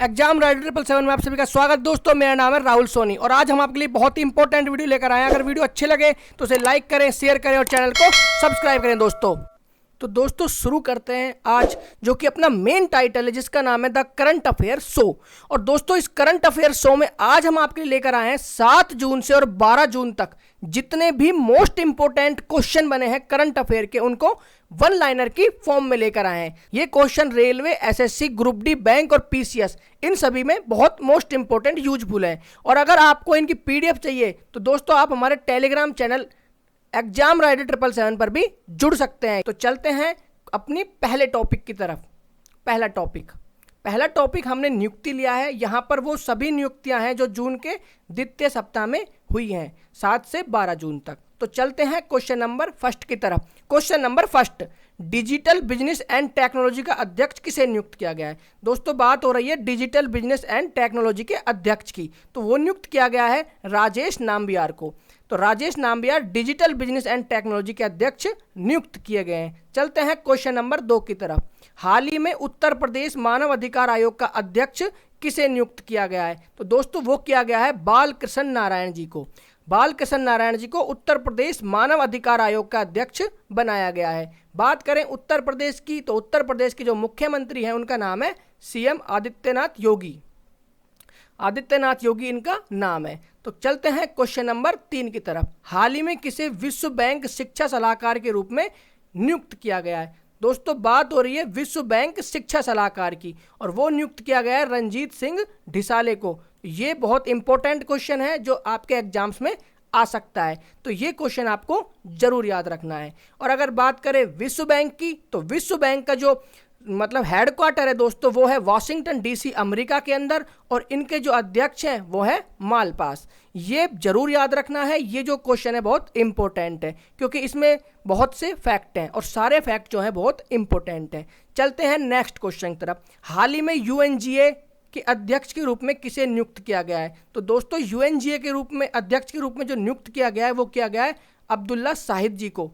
Exam rider 777 में आप सभी का स्वागत। दोस्तों मेरा नाम है राहुल सोनी और आज हम आपके लिए बहुत ही इंपॉर्टेंट वीडियो लेकर आए हैं। अगर वीडियो अच्छे लगे तो उसे लाइक करें, शेयर करें और चैनल को सब्सक्राइब करें। दोस्तों शुरू करते हैं आज जो कि अपना मेन टाइटल है जिसका नाम है द करंट अफेयर शो। और दोस्तों इस करंट अफेयर शो में आज हम आपके लिए लेकर आए हैं 7 जून से और 12 जून तक जितने भी मोस्ट इंपोर्टेंट क्वेश्चन बने हैं करंट अफेयर के उनको वन लाइनर की फॉर्म में लेकर आए हैं। ये question railway, SSC, group D, bank और पीसीएस इन सभी में बहुत मोस्ट इंपोर्टेंट यूजफुल है। और अगर आपको इनकी पीडीएफ चाहिए तो दोस्तों आप हमारे टेलीग्राम चैनल एग्जाम राइडर 777 पर भी जुड़ सकते हैं। तो चलते हैं अपनी पहले टॉपिक की तरफ। पहला टॉपिक हमने नियुक्ति लिया है। यहाँ पर वो सभी नियुक्तियां हैं जो जून के द्वितीय सप्ताह में हुई हैं 7 से 12 जून तक। तो चलते हैं क्वेश्चन नंबर फर्स्ट की तरफ। Question number first, digital business and technology का अध्यक्ष किसे नियुक्त किया गया है? दोस्तों बात हो रही है डिजिटल बिजनेस एंड टेक्नोलॉजी के अध्यक्ष की, तो वो नियुक्त किया गया है राजेश नाम्बियार को। तो Rajesh Nambiar digital business and technology के अध्यक्ष नियुक्त किए गए हैं। चलते हैं क्वेश्चन नंबर 2 की तरफ। हाल ही में उत्तर प्रदेश मानव अधिकार आयोग का अध्यक्ष किसे नियुक्त किया गया है? तो दोस्तों वो किया गया है बालकृष्ण नारायण जी को। बालकृष्ण नारायण जी को उत्तर प्रदेश मानव अधिकार आयोग का अध्यक्ष बनाया गया है। बात करें उत्तर प्रदेश की तो उत्तर प्रदेश के जो मुख्यमंत्री हैं उनका नाम है सीएम आदित्यनाथ योगी। आदित्यनाथ योगी इनका नाम है। तो चलते हैं क्वेश्चन नंबर 3 की तरफ। हाल ही में किसे विश्व बैंक शिक्षा सलाहकार के रूप में नियुक्त किया गया है? दोस्तों बात हो रही है विश्व बैंक शिक्षा सलाहकार की और वो नियुक्त किया गया है रणजीत सिंह ढिसाले को। ये बहुत इंपॉर्टेंट क्वेश्चन है जो आपके एग्जाम्स में आ सकता है, तो ये क्वेश्चन आपको जरूर याद रखना है। और अगर बात करें विश्व बैंक की तो विश्व बैंक का जो हेडक्वार्टर है दोस्तों वो है वाशिंगटन डीसी अमेरिका के अंदर और इनके जो अध्यक्ष हैं वो है मालपास। ये जरूर याद रखना है। ये जो क्वेश्चन है बहुत इंपॉर्टेंट है क्योंकि इसमें बहुत से फैक्ट हैं और सारे फैक्ट जो हैं बहुत इंपॉर्टेंट हैं। चलते हैं नेक्स्ट क्वेश्चन की तरफ। हाल ही में यूएनजीए के अध्यक्ष के रूप में किसे नियुक्त किया गया है? तो दोस्तों यूएनजीए के रूप में अध्यक्ष के रूप में जो नियुक्त किया गया है वो किया गया है अब्दुल्ला शाहिद जी को।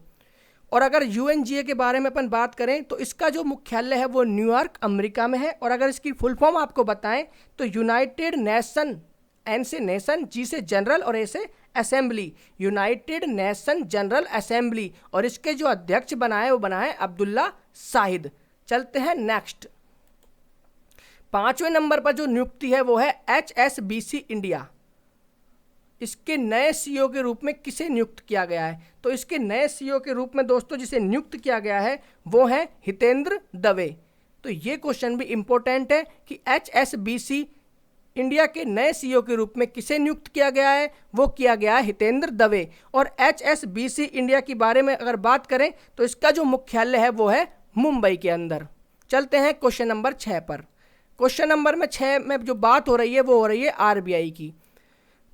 और अगर यूएनजीए के बारे में अपन बात करें तो इसका जो मुख्यालय है वो न्यूयॉर्क अमेरिका में है। और अगर इसकी फुल फॉर्म आपको बताएं तो यूनाइटेड नेशन, एन से नेशन, जी से जनरल और ए से assembly, United nation general assembly. और इसके जो अध्यक्ष बनाए वो बनाए अब्दुल्ला शाहिद। चलते हैं नेक्स्ट। 5वें नंबर पर जो नियुक्ति है वो है HSBC इंडिया। इसके नए सीईओ के रूप में किसे नियुक्त किया गया है? तो इसके नए सीईओ के रूप में दोस्तों जिसे नियुक्त किया गया है वो है हितेंद्र दवे। तो ये क्वेश्चन भी इंपॉर्टेंट है कि HSBC इंडिया के नए सीईओ के रूप में किसे नियुक्त किया गया है? वो किया गया है हितेंद्र दवे। और HSBC इंडिया के बारे में अगर बात करें तो इसका जो मुख्यालय है वो है मुंबई के अंदर। चलते हैं क्वेश्चन नंबर 6 पर। क्वेश्चन नंबर 6 में जो बात हो रही है वो हो रही है आरबीआई की।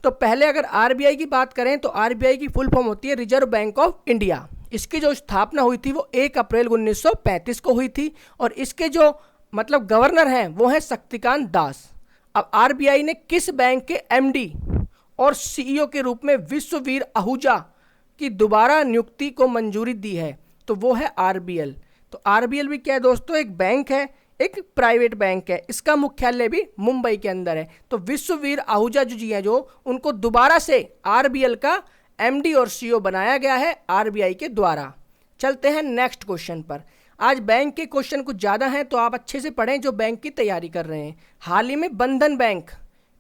तो पहले अगर आरबीआई की बात करें तो आरबीआई की फुल फॉर्म होती है रिजर्व बैंक ऑफ इंडिया। इसकी जो स्थापना हुई थी वो 1 अप्रैल 1935 को हुई थी और इसके जो गवर्नर हैं वो हैं शक्तिकांत दास। अब आरबीआई ने किस बैंक के एमडी और सीईओ के रूप में विश्ववीर आहूजा की दोबारा नियुक्ति को मंजूरी दी है? तो वो है आरबीएल। तो आरबीएल भी क्या है दोस्तों? एक बैंक है, एक प्राइवेट बैंक है। इसका मुख्यालय भी मुंबई के अंदर है। तो विश्ववीर आहूजा जी हैं जो उनको दोबारा से आरबीएल का एमडी और सीईओ बनाया गया है आरबीआई के द्वारा। चलते हैं नेक्स्ट क्वेश्चन पर। आज बैंक के क्वेश्चन कुछ ज़्यादा हैं तो आप अच्छे से पढ़ें जो बैंक की तैयारी कर रहे हैं। हाल ही में बंधन बैंक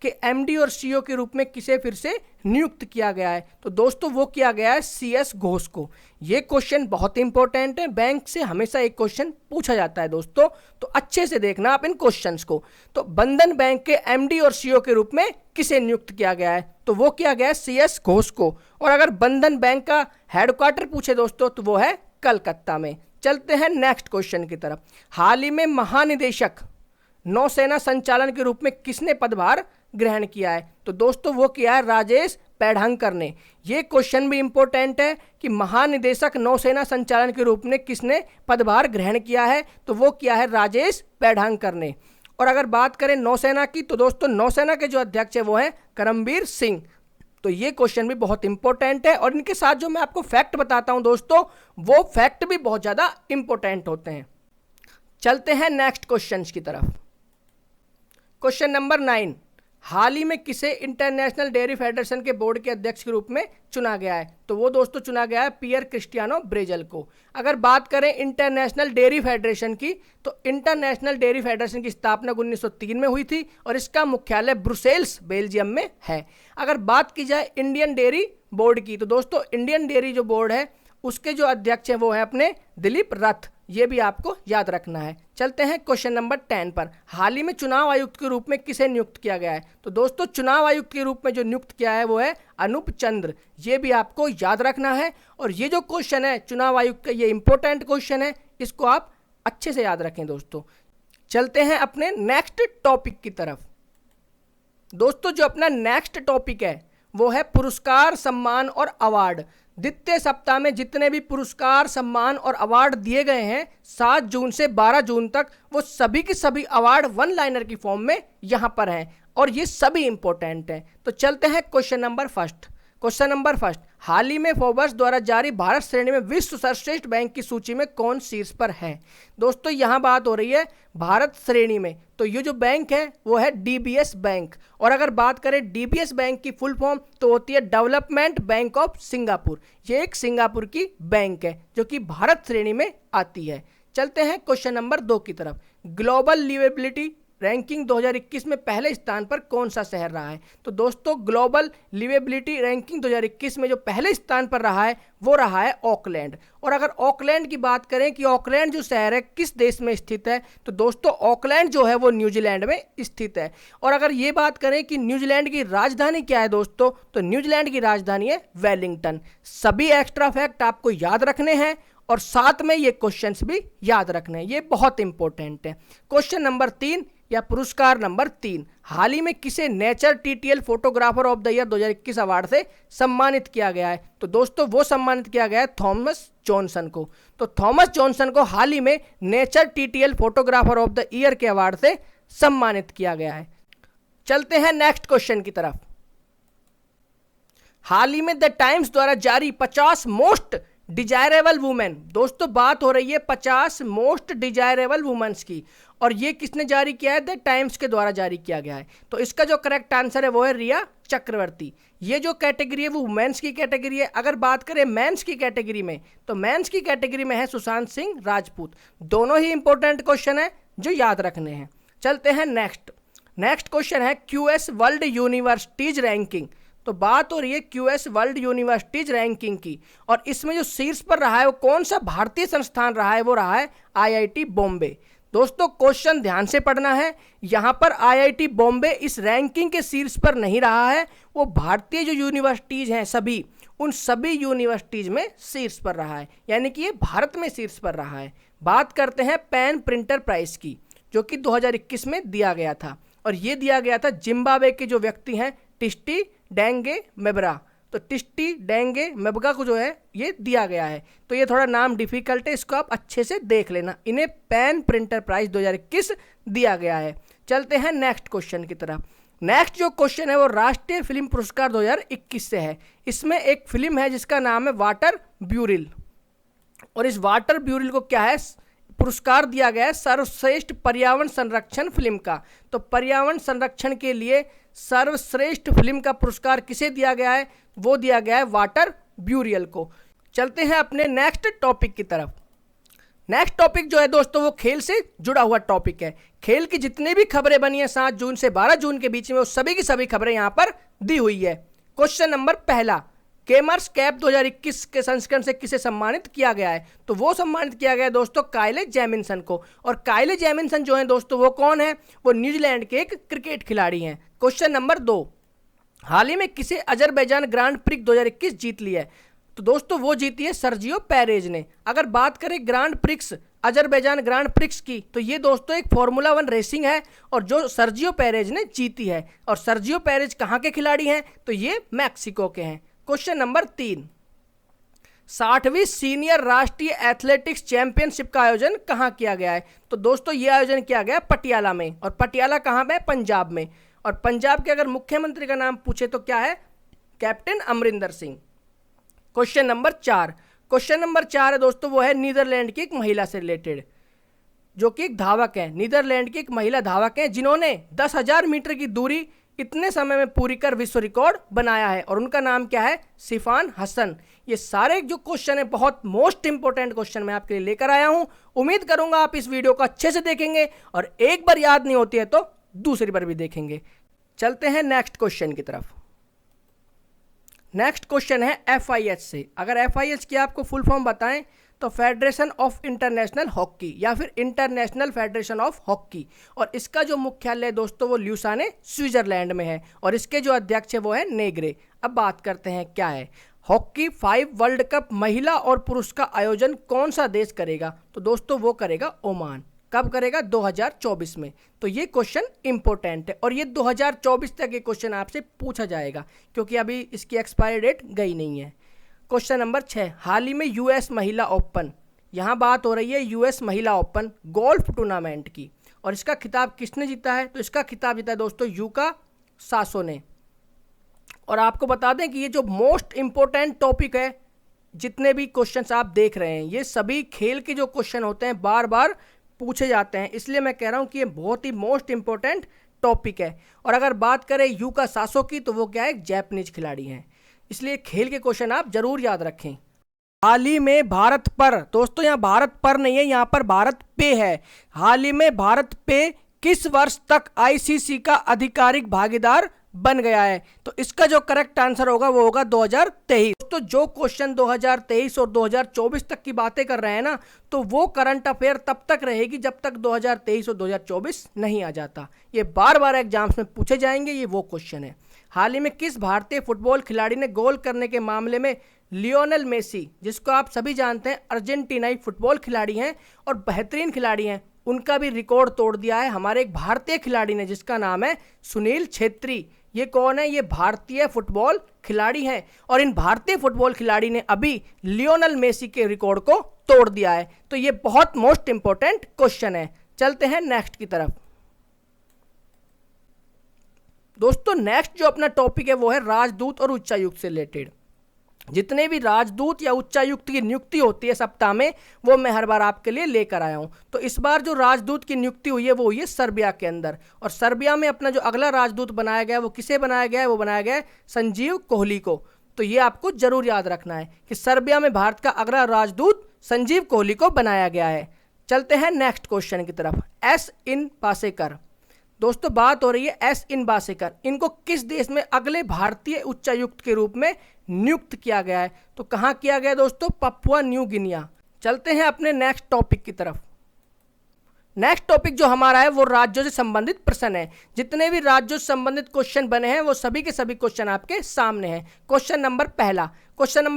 के एमडी और सीईओ के रूप में किसे फिर से नियुक्त किया गया है? तो दोस्तों वो किया गया है CS घोष को। ये क्वेश्चन बहुत इंपॉर्टेंट है, बैंक से हमेशा एक क्वेश्चन पूछा जाता है दोस्तों, तो अच्छे से देखना आप इन क्वेश्चंस को। तो बंधन बैंक के एमडी और सीईओ के रूप में किसे नियुक्त किया गया है? तो वो किया गया है CS घोष को। और अगर बंधन बैंक का हेडक्वार्टर पूछे दोस्तों तो वो है कलकत्ता में। चलते हैं नेक्स्ट क्वेश्चन की तरफ। हाल ही में महानिदेशक नौसेना संचालन के रूप में किसने पदभार ग्रहण किया है? तो दोस्तों वो किया है राजेश पेढ़ांकर ने। ये क्वेश्चन भी इंपॉर्टेंट है कि महानिदेशक नौसेना संचालन के रूप में किसने पदभार ग्रहण किया है? तो वो किया है राजेश पेढ़ांकर ने। और अगर बात करें नौसेना की तो दोस्तों नौसेना के जो अध्यक्ष है वो है करमबीर सिंह। तो ये क्वेश्चन भी बहुत इंपॉर्टेंट है और इनके साथ जो मैं आपको फैक्ट बताता हूं दोस्तों वो फैक्ट भी बहुत ज़्यादा इंपॉर्टेंट होते हैं। चलते हैं नेक्स्ट क्वेश्चन की तरफ। क्वेश्चन नंबर 9, हाल ही में किसे इंटरनेशनल डेयरी फेडरेशन के बोर्ड के अध्यक्ष के रूप में चुना गया है? तो वो दोस्तों चुना गया है पियर क्रिस्टियानो ब्रेजल को। अगर बात करें इंटरनेशनल डेयरी फेडरेशन की, तो इंटरनेशनल डेयरी फेडरेशन की स्थापना 1903 में हुई थी और इसका मुख्यालय ब्रुसेल्स बेल्जियम में है। अगर बात की जाए इंडियन डेयरी बोर्ड की, तो दोस्तों इंडियन डेयरी जो बोर्ड है उसके जो अध्यक्ष हैं वो है अपने दिलीप रथ, ये भी आपको याद रखना है। चलते हैं क्वेश्चन नंबर 10 पर, हाल ही में चुनाव आयुक्त के रूप में किसे नियुक्त किया गया है? तो दोस्तों चुनाव आयुक्त के रूप में जो नियुक्त किया है वो है अनूप चंद्र, ये भी आपको याद रखना है। और ये जो क्वेश्चन है चुनाव आयुक्त का, ये इंपॉर्टेंट क्वेश्चन है, इसको आप अच्छे से याद रखें दोस्तों। चलते हैं अपने नेक्स्ट टॉपिक की तरफ। दोस्तों जो अपना नेक्स्ट टॉपिक है वो है पुरस्कार, सम्मान और अवार्ड। द्वितीय सप्ताह में जितने भी पुरस्कार, सम्मान और अवार्ड दिए गए हैं 7 जून से 12 जून तक, वो सभी के सभी अवार्ड वन लाइनर की फॉर्म में यहां पर हैं और ये सभी इंपॉर्टेंट हैं। तो चलते हैं question number first. Question number first, हाल ही में फोर्ब्स द्वारा जारी भारत श्रेणी में विश्व सर्वश्रेष्ठ बैंक की सूची में कौन शीर्ष पर है? दोस्तों यहां बात हो रही है भारत श्रेणी में, तो ये जो बैंक है वो है डीबीएस बैंक। और अगर बात करें डीबीएस बैंक की फुल फॉर्म तो होती है डेवलपमेंट बैंक ऑफ सिंगापुर। ये एक सिंगापुर की बैंक है जो कि भारत श्रेणी में आती है। चलते हैं क्वेश्चन नंबर 2 की तरफ। ग्लोबल लिवेबिलिटी रैंकिंग 2021 में पहले स्थान पर कौन सा शहर रहा है? तो दोस्तों ग्लोबल लिवेबिलिटी रैंकिंग 2021 में जो पहले स्थान पर रहा है वो रहा है ऑकलैंड। और अगर ऑकलैंड की बात करें कि ऑकलैंड जो शहर है किस देश में स्थित है, तो दोस्तों ऑकलैंड जो है वो न्यूजीलैंड में स्थित है। और अगर ये बात करें कि न्यूजीलैंड की राजधानी क्या है दोस्तों, तो न्यूजीलैंड की राजधानी है वेलिंगटन। सभी एक्स्ट्रा फैक्ट आपको याद रखने हैं और साथ में ये क्वेश्चंस भी याद रखने हैं, ये बहुत इंपॉर्टेंट है। क्वेश्चन नंबर 3 या पुरस्कार नंबर 3, हाल ही में किसे nature TTL photographer of the year 2021 award से सम्मानित किया गया है? तो दोस्तों वो सम्मानित किया गया है थॉमस जॉनसन को। तो थॉमस जॉनसन को हाल ही में nature TTL photographer of the year के अवार्ड से सम्मानित किया गया है। चलते हैं नेक्स्ट क्वेश्चन की तरफ। हाल ही में द टाइम्स द्वारा जारी 50 मोस्ट डिजायरेबल वुमेन, दोस्तों बात हो रही है 50 मोस्ट डिजायरेबल वुमेन्स की, और ये किसने जारी किया है? द टाइम्स के द्वारा जारी किया गया है। तो इसका जो करेक्ट आंसर है वो है रिया चक्रवर्ती। ये जो कैटेगरी है वो वुमेन्स की कैटेगरी है। अगर बात करें मेंस की कैटेगरी में, तो मेंस की कैटेगरी में है सुशांत सिंह राजपूत। दोनों ही इंपॉर्टेंट क्वेश्चन है जो याद रखने हैं। चलते हैं नेक्स्ट क्वेश्चन है क्यूएस वर्ल्ड यूनिवर्सिटीज रैंकिंग। तो बात हो रही है क्यूएस वर्ल्ड यूनिवर्सिटीज रैंकिंग की, और इसमें जो शीर्ष पर रहा है वो कौन सा भारतीय संस्थान रहा है? वो रहा है आईआईटी बॉम्बे। दोस्तों क्वेश्चन ध्यान से पढ़ना है, यहां पर आईआईटी बॉम्बे इस रैंकिंग के शीर्ष पर नहीं रहा है, वो भारतीय जो यूनिवर्सिटीज हैं सभी, उन सभी यूनिवर्सिटीज में शीर्ष पर रहा है, यानी कि ये भारत में शीर्ष पर रहा है। बात करते हैं पेन प्रिंटर प्राइज की, जो कि 2021 में दिया गया था, और ये दिया गया था जिम्बाब्वे के जो व्यक्ति हैं टिस्टी डेंगे मेबरा। तो टिस्टी डेंगे मेबगा को जो है ये दिया गया है, तो ये थोड़ा नाम डिफिकल्ट है, इसको आप अच्छे से देख लेना। इन्हें पेन प्रिंटर प्राइज 2021 दिया गया है। चलते हैं नेक्स्ट क्वेश्चन की तरफ। नेक्स्ट जो क्वेश्चन है वो राष्ट्रीय फिल्म पुरस्कार 2021 से है। इसमें एक फिल्म है जिसका नाम है वाटर ब्यूरिल, और इस वाटर ब्यूरिल को क्या है? पुरस्कार दिया गया है सर्वश्रेष्ठ पर्यावरण संरक्षण फिल्म का। तो पर्यावरण संरक्षण के लिए सर्वश्रेष्ठ फिल्म का पुरस्कार किसे दिया गया है? वो दिया गया है वाटर ब्यूरियल को। चलते हैं अपने नेक्स्ट टॉपिक की तरफ। नेक्स्ट टॉपिक जो है दोस्तों वो खेल से जुड़ा हुआ टॉपिक है। खेल की जितनी भी खबरें बनी है 7 जून से 12 जून के बीच में, वो सभी की सभी खबरें यहां पर दी हुई है। क्वेश्चन नंबर पहला, गेमर्स कैप 2021 के संस्करण से किसे सम्मानित किया गया है? तो वो सम्मानित किया गया है दोस्तों काइले जेमिन्सन को। और काइले जेमिन्सन जो है दोस्तों वो कौन है? वो न्यूजीलैंड के एक क्रिकेट खिलाड़ी हैं। क्वेश्चन नंबर 2, हाल ही में किसे अजरबैजान ग्रांड प्रिक्स 2021 जीत ली है? तो दोस्तों वो जीती है सर्जियो पेरेज ने। अगर बात करें grand prix, Azerbaijan grand prix की, तो ये दोस्तों एक फार्मूला 1 रेसिंग है और जो सर्जियो पेरेज ने जीती है। और सर्जियो पेरेज कहाँ के खिलाड़ी हैं? तो ये मैक्सिको के हैं। क्वेश्चन नंबर 3, 60वीं सीनियर राष्ट्रीय एथलेटिक्स चैंपियनशिप का आयोजन कहाँ किया गया है? तो दोस्तों ये आयोजन किया गया पटियाला में, और पटियाला कहाँ पे? पंजाब में। और पंजाब के अगर मुख्यमंत्री का नाम पूछे तो क्या है? Captain Amarinder Singh. Question number 4 है दोस्तों वो है नीदरलैंड की एक महिला से रिलेटेड। जो कि एक धावक हैं, नीदरलैंड की एक महिला धावक हैं जिन्होंने 10,000 मीटर की दूरी इतने समय में पूरी कर विश्व रिकॉर्ड बनाया है, और उनका नाम क्या है? सिफान हसन। ये सारे जो क्वेश्चन है बहुत मोस्ट इंपोर्टेंट क्वेश्चन मैं आपके लिए लेकर आया हूं। उम्मीद करूंगा आप इस वीडियो को अच्छे से देखेंगे और एक बार याद नहीं होती है तो दूसरी बार भी देखेंगे। चलते हैं नेक्स्ट क्वेश्चन की तरफ। नेक्स्ट क्वेश्चन है FIH से। अगर FIH की आपको फुल फॉर्म बताएं तो फेडरेशन ऑफ इंटरनेशनल हॉकी या फिर इंटरनेशनल फेडरेशन ऑफ हॉकी, और इसका जो मुख्यालय दोस्तों वो ल्यूसाने स्विट्जरलैंड में है, और इसके जो अध्यक्ष है वो है नेग्रे। अब बात करते हैं क्या है हॉकी 5 वर्ल्ड कप महिला और पुरुष का आयोजन कौन सा देश करेगा? तो दोस्तों वो करेगा ओमान। कब करेगा? 2024 में। तो ये क्वेश्चन इंपॉर्टेंट है और ये 2024 तक ये क्वेश्चन आपसे पूछा जाएगा क्योंकि अभी इसकी एक्सपायरी डेट गई नहीं है। क्वेश्चन नंबर 6, हाल ही में US महिला ओपन, यहाँ बात हो रही है US महिला ओपन गोल्फ टूर्नामेंट की, और इसका खिताब किसने जीता है? तो इसका खिताब जीता है दोस्तों यूका सासो ने। और आपको बता दें कि ये जो मोस्ट इंपॉर्टेंट टॉपिक है, जितने भी क्वेश्चंस आप देख रहे हैं ये सभी खेल के जो क्वेश्चन होते हैं बार बार पूछे जाते हैं, इसलिए मैं कह रहा हूँ कि ये बहुत ही मोस्ट इंपॉर्टेंट टॉपिक है। और अगर बात करें यूका सासो की तो वो क्या है? एक जापानीज खिलाड़ी हैं, इसलिए खेल के क्वेश्चन आप जरूर याद रखें। हाल ही में भारत पर, दोस्तों यहाँ भारत पर नहीं है, यहाँ पर भारत पे है। हाल ही में भारत पे किस वर्ष तक ICC का आधिकारिक भागीदार बन गया है? तो इसका जो करेक्ट आंसर होगा वो होगा 2023। तो जो क्वेश्चन 2023 और 2024 तक की बातें कर रहे हैं ना, तो वो करंट अफेयर तब तक रहेगी जब तक 2023 और 2024 नहीं आ जाता। ये बार बार एग्जाम्स में पूछे जाएंगे, ये वो क्वेश्चन है। हाल ही में किस भारतीय फुटबॉल खिलाड़ी ने गोल करने के मामले में लियोनेल मेसी, जिसको आप सभी जानते हैं अर्जेंटीनाई फुटबॉल खिलाड़ी हैं और बेहतरीन खिलाड़ी हैं, उनका भी रिकॉर्ड तोड़ दिया है हमारे एक भारतीय खिलाड़ी ने जिसका नाम है सुनील छेत्री। ये कौन है? ये भारतीय फुटबॉल खिलाड़ी हैं और इन भारतीय फुटबॉल खिलाड़ी ने अभी लियोनेल मेसी के रिकॉर्ड को तोड़ दिया है। तो ये बहुत मोस्ट इंपॉर्टेंट क्वेश्चन है। चलते हैं नेक्स्ट की तरफ। दोस्तों नेक्स्ट जो अपना टॉपिक है वो है राजदूत और उच्चायुक्त से रिलेटेड। जितने भी राजदूत या उच्चायुक्त की नियुक्ति होती है सप्ताह में, वो मैं हर बार आपके लिए लेकर आया हूं। तो इस बार जो राजदूत की नियुक्ति हुई है वो हुई है सर्बिया के अंदर, और सर्बिया में अपना जो अगला राजदूत बनाया गया है वो किसे बनाया गया है? वो बनाया गया है संजीव कोहली को। तो ये आपको जरूर याद रखना है कि सर्बिया में भारत का अगला राजदूत संजीव कोहली को बनाया गया है। चलते हैं नेक्स्ट क्वेश्चन की तरफ। एस इन बासेकर, दोस्तों बात हो रही है एस इन बासेकर, इनको किस देश में अगले भारतीय उच्चायुक्त के रूप में नियुक्त किया गया है? तो कहां किया गया दोस्तों? Papua new Guinea. चलते हैं अपने नेक्स्ट टॉपिक की तरफ। नेक्स्ट टॉपिक जो हमारा है वो राज्यों से संबंधित प्रश्न है। जितने भी राज्यों से संबंधित क्वेश्चन बने हैं वो सभी के सभी क्वेश्चन आपके सामने हैं। क्वेश्चन नंबर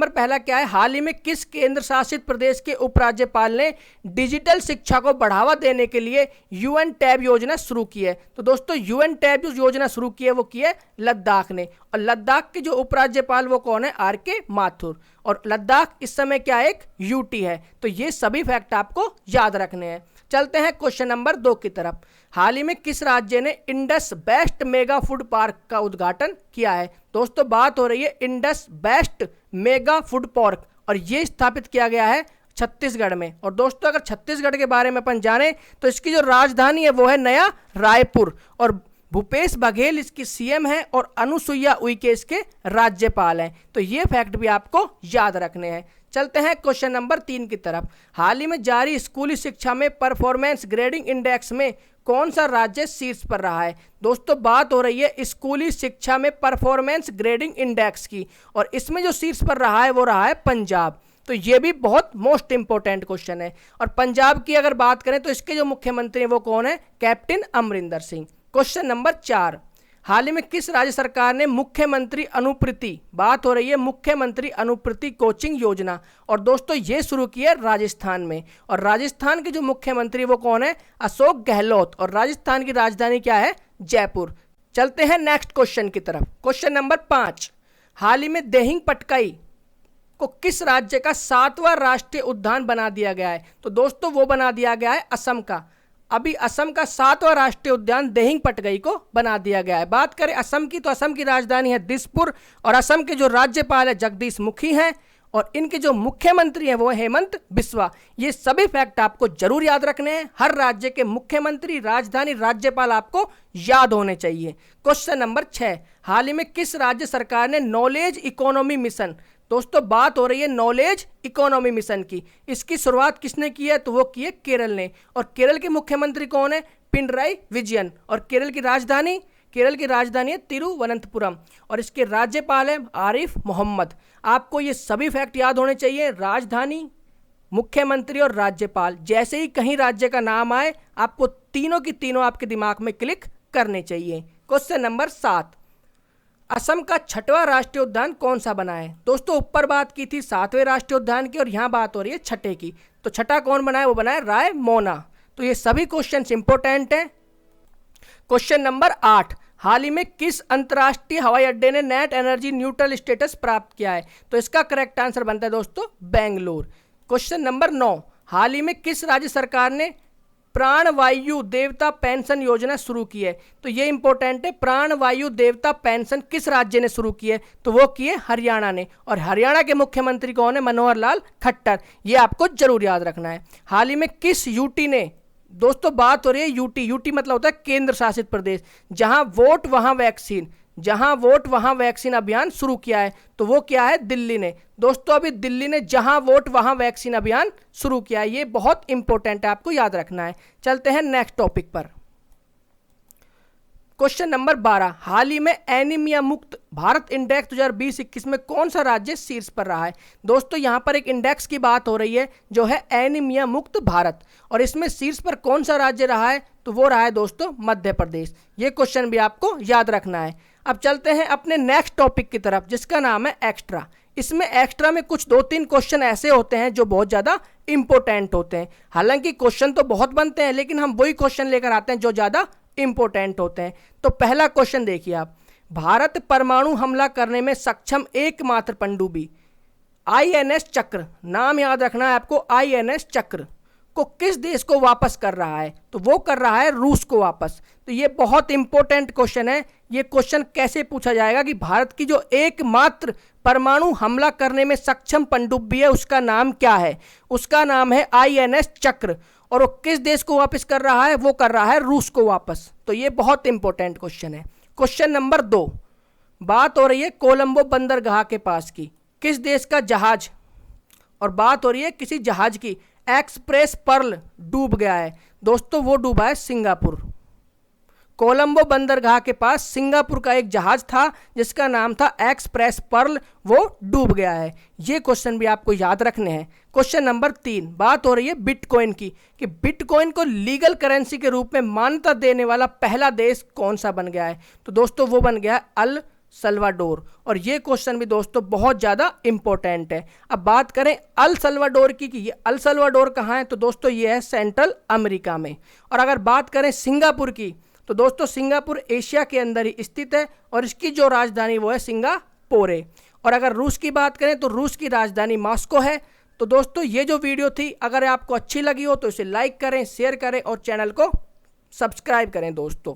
पहला क्या है? हाल ही में किस केंद्र शासित प्रदेश के उपराज्यपाल ने डिजिटल शिक्षा को बढ़ावा देने के लिए UN टैब योजना शुरू की है? तो दोस्तों UN टैब जो योजना शुरू की है वो की है लद्दाख ने, और लद्दाख के जो उपराज्यपाल वो कौन है? RK माथुर, और लद्दाख इस समय क्या एक UT है। तो ये सभी फैक्ट आपको याद रखने हैं। चलते हैं क्वेश्चन नंबर 2 की तरफ। हाल ही में किस राज्य ने Indus best mega food park का उद्घाटन किया है? दोस्तों बात हो रही है Indus best mega food park, और ये स्थापित किया गया है छत्तीसगढ़ में। और दोस्तों अगर छत्तीसगढ़ के बारे में अपन जाने तो इसकी जो राजधानी है वो है नया रायपुर, और भूपेश बघेल इसकी CM है और अनुसुईया उइके इसके राज्यपाल हैं। तो ये फैक्ट भी आपको याद रखने हैं। चलते हैं क्वेश्चन नंबर 3 की तरफ। हाल ही में जारी स्कूली शिक्षा में परफॉर्मेंस ग्रेडिंग इंडेक्स में कौन सा राज्य शीर्ष पर रहा है? दोस्तों बात हो रही है स्कूली शिक्षा में परफॉर्मेंस ग्रेडिंग इंडेक्स की, और इसमें जो शीर्ष पर रहा है वो रहा है पंजाब। तो ये भी बहुत मोस्ट इंपॉर्टेंट क्वेश्चन है। और पंजाब की अगर बात करें तो इसके जो मुख्यमंत्री हैं वो कौन है? Captain Amarinder Singh. Question number 4, हाल ही में किस राज्य सरकार ने मुख्यमंत्री अनुप्रति, बात हो रही है मुख्यमंत्री अनुप्रति कोचिंग योजना, और दोस्तों ये शुरू की है राजस्थान में, और राजस्थान के जो मुख्यमंत्री वो कौन है? अशोक गहलोत, और राजस्थान की राजधानी क्या है? जयपुर। चलते हैं नेक्स्ट क्वेश्चन की तरफ। क्वेश्चन नंबर 5, हाल ही में देहिंग पटकाई को किस राज्य का 7वां राष्ट्रीय उद्यान बना दिया गया है? तो दोस्तों वो बना दिया गया है असम का। अभी असम का 7वां राष्ट्रीय उद्यान देहिंग पटकाई को बना दिया गया है। बात करें असम की तो असम की राजधानी है दिसपुर, और असम के जो राज्यपाल है जगदीश मुखी हैं, और इनके जो मुख्यमंत्री हैं वो हेमंत बिस्वा। ये सभी फैक्ट आपको जरूर याद रखने हैं। हर राज्य के मुख्यमंत्री, राजधानी, राज्यपाल आपको याद होने चाहिए। क्वेश्चन नंबर 6, हाल ही में किस राज्य सरकार ने नॉलेज इकोनॉमी मिशन, दोस्तों बात हो रही है नॉलेज इकोनॉमी मिशन की, इसकी शुरुआत किसने की है? तो वो की है केरल ने। और केरल के मुख्यमंत्री कौन है? पिनराई विजयन। और केरल की राजधानी है तिरुवनंतपुरम। और इसके राज्यपाल है आरिफ मोहम्मद। आपको ये सभी फैक्ट याद होने चाहिए, राजधानी, मुख्यमंत्री और राज्यपाल। जैसे ही कहीं राज्य का नाम आए आपको तीनों की तीनों आपके दिमाग में क्लिक करने चाहिए। क्वेश्चन नंबर 7, असम का 6वां राष्ट्रीय उद्यान कौन सा बना है? दोस्तों ऊपर बात की थी 7वें राष्ट्रीय उद्यान की और यहाँ बात हो रही है 6ठे की। तो 6ठा कौन बना है? वो बना है रायमोना। तो ये सभी क्वेश्चन इंपॉर्टेंट हैं। क्वेश्चन नंबर 8, हाल ही में किस अंतर्राष्ट्रीय हवाई अड्डे ने नेट एनर्जी न्यूट्रल स्टेटस प्राप्त किया है? तो इसका करेक्ट आंसर बनता है दोस्तों बेंगलोर। क्वेश्चन नंबर 9, हाल ही में किस राज्य सरकार ने प्राणवायु देवता पेंशन योजना शुरू की है? तो ये इंपॉर्टेंट है, प्राणवायु देवता पेंशन किस राज्य ने शुरू की है? तो वो की है हरियाणा ने। और हरियाणा के मुख्यमंत्री कौन है? मनोहर लाल खट्टर। ये आपको जरूर याद रखना है। हाल ही में किस यूटी ने, दोस्तों बात हो रही है यूटी मतलब होता है केंद्र शासित प्रदेश, जहां वोट वहां वैक्सीन अभियान शुरू किया है? तो वो क्या है? दिल्ली ने। दोस्तों अभी दिल्ली ने जहां वोट वहां वैक्सीन अभियान शुरू किया है। ये बहुत इंपॉर्टेंट है, आपको याद रखना है। चलते हैं नेक्स्ट टॉपिक पर। क्वेश्चन नंबर 12, हाल ही में एनीमिया मुक्त भारत इंडेक्स 2020-21 में कौन सा राज्य शीर्ष पर रहा है? दोस्तों यहां पर एक इंडेक्स की बात हो रही है जो है एनीमिया मुक्त भारत, और इसमें शीर्ष पर कौन सा राज्य रहा है? तो वो रहा है दोस्तों मध्य प्रदेश। ये क्वेश्चन भी आपको याद रखना है। अब चलते हैं अपने नेक्स्ट टॉपिक की तरफ, जिसका नाम है एक्स्ट्रा। इसमें एक्स्ट्रा में कुछ 2-3 क्वेश्चन ऐसे होते हैं जो बहुत ज़्यादा इंपॉर्टेंट होते हैं। हालांकि क्वेश्चन तो बहुत बनते हैं, लेकिन हम वही क्वेश्चन लेकर आते हैं जो ज़्यादा इंपॉर्टेंट होते हैं। तो पहला क्वेश्चन देखिए आप, भारत परमाणु हमला करने में सक्षम एकमात्र पनडुब्बी INS चक्र, नाम याद रखना है आपको, INS चक्र को किस देश को वापस कर रहा है? तो वो कर रहा है रूस को वापस। तो ये बहुत इंपॉर्टेंट क्वेश्चन है। ये क्वेश्चन कैसे पूछा जाएगा कि भारत की जो एकमात्र परमाणु हमला करने में सक्षम पनडुब्बी है उसका नाम क्या है? उसका नाम है INS चक्र। और वो किस देश को वापस कर रहा है? वो कर रहा है रूस को वापस। तो ये बहुत इंपॉर्टेंट क्वेश्चन है। क्वेश्चन नंबर 2, बात हो रही है कोलंबो बंदरगाह के पास की, किस देश का जहाज, और बात हो रही है किसी जहाज की, एक्सप्रेस पर्ल डूब गया है? दोस्तों वो डूबा है सिंगापुर। कोलंबो बंदरगाह के पास सिंगापुर का एक जहाज था जिसका नाम था एक्सप्रेस पर्ल, वो डूब गया है। ये क्वेश्चन भी आपको याद रखने हैं। क्वेश्चन नंबर 3, बात हो रही है बिटकॉइन की, कि बिटकॉइन को लीगल करेंसी के रूप में मान्यता देने वाला पहला देश कौन सा बन गया है? तो दोस्तों वो बन गया अल सल्वाडोर। और ये क्वेश्चन भी दोस्तों बहुत ज़्यादा इंपॉर्टेंट है। अब बात करें अल सल्वाडोर की कि ये अल सल्वाडोर कहाँ है? तो दोस्तों ये है सेंट्रल अमेरिका में। और अगर बात करें सिंगापुर की, तो दोस्तों सिंगापुर एशिया के अंदर ही स्थित है और इसकी जो राजधानी वो है सिंगापोरे। और अगर रूस की बात करें तो रूस की राजधानी मॉस्को है। तो दोस्तों ये जो वीडियो थी अगर आपको अच्छी लगी हो तो इसे लाइक करें, शेयर करें और चैनल को सब्सक्राइब करें दोस्तों।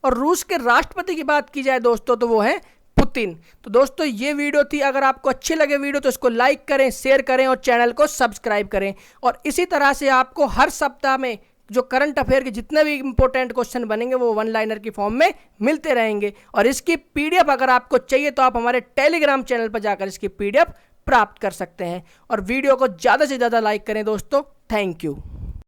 और रूस के राष्ट्रपति की बात की जाए दोस्तों तो वो है पुतिन। तो दोस्तों ये वीडियो थी, अगर आपको अच्छी लगे वीडियो तो इसको लाइक करें, शेयर करें और चैनल को सब्सक्राइब करें। और इसी तरह से आपको हर सप्ताह में जो करंट अफेयर के जितने भी इंपॉर्टेंट क्वेश्चन बनेंगे वो वन लाइनर की फॉर्म में मिलते रहेंगे। और इसकी PDF अगर आपको चाहिए तो आप हमारे टेलीग्राम चैनल पर जाकर इसकी PDF प्राप्त कर सकते हैं। और वीडियो को ज़्यादा से ज़्यादा लाइक करें दोस्तों। Thank you.